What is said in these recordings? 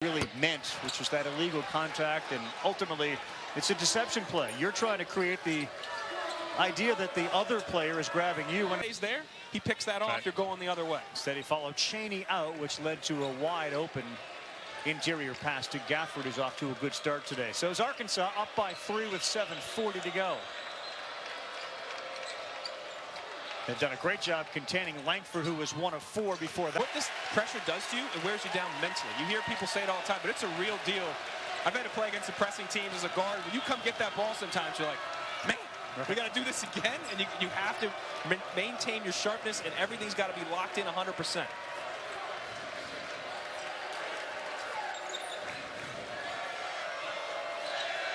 really meant, which was that illegal contact, and ultimately it's a deception play. You're trying to create the idea that the other player is grabbing you. When he's there, he picks that off. You're going the other way. Instead, he followed Cheney out, which led to a wide open interior pass to Gafford, who's off to a good start today. So is Arkansas up by 3 with 7:40 to go. They've done a great job containing Langford, who was 1 of 4 before that. What this pressure does to you, it wears you down mentally. You hear people say it all the time, but it's a real deal. I've had to play against the pressing teams as a guard. When you come get that ball sometimes, you're like, man, we got to do this again. And you have to maintain your sharpness, and everything's got to be locked in 100%.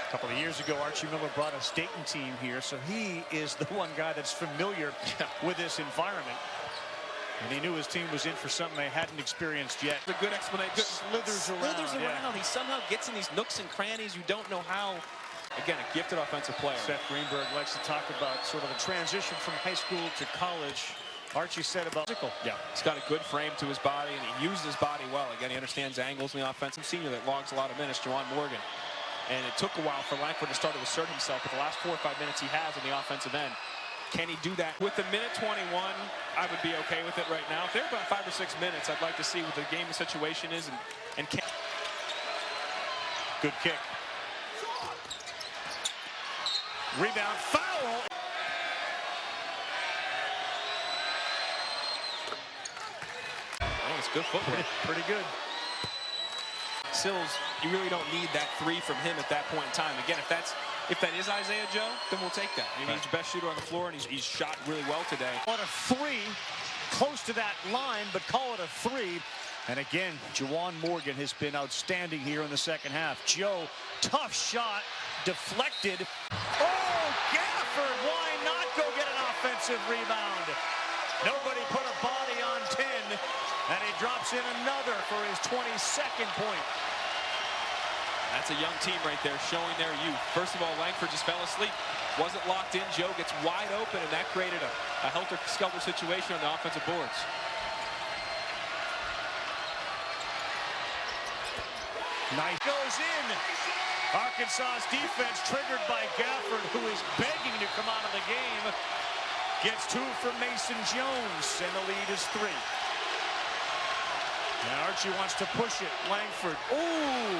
A couple of years ago, Archie Miller brought a Staten team here, so he is the one guy that's familiar with this environment. And he knew his team was in for something they hadn't experienced yet. A good explanation. Slithers around. Yeah. He somehow gets in these nooks and crannies. You don't know how. Again, a gifted offensive player. Seth Greenberg likes to talk about sort of a transition from high school to college. Archie said about physical. Yeah, he's got a good frame to his body, and he uses his body well. Again, he understands angles in the offensive. Senior that logs a lot of minutes, Juwan Morgan. And it took a while for Langford to start to assert himself, but the last 4 or 5 minutes he has on the offensive end. Can he do that? With the minute 21, I would be okay with it right now. If they're about 5 or 6 minutes, I'd like to see what the game situation is and can. Good kick. Rebound, foul. Oh, it's good footwork. Pretty good. Sills, you really don't need that 3 from him at that point in time. Again, if that is Isaiah Joe, then we'll take that. I mean, he's the best shooter on the floor, and he's shot really well today. On a 3, close to that line, but call it a 3. And again, Juwan Morgan has been outstanding here in the second half. Joe, tough shot, deflected. Oh, Gafford, why not go get an offensive rebound? Nobody put a body on 10, and he drops in another for his 22nd point. That's a young team right there showing their youth. First of all, Langford just fell asleep. Wasn't locked in. Joe gets wide open, and that created a helter-skelter situation on the offensive boards. Nice. Goes in. Arkansas's defense triggered by Gafford, who is begging to come out of the game. Gets 2 from Mason Jones, and the lead is 3. And Archie wants to push it. Langford. Ooh!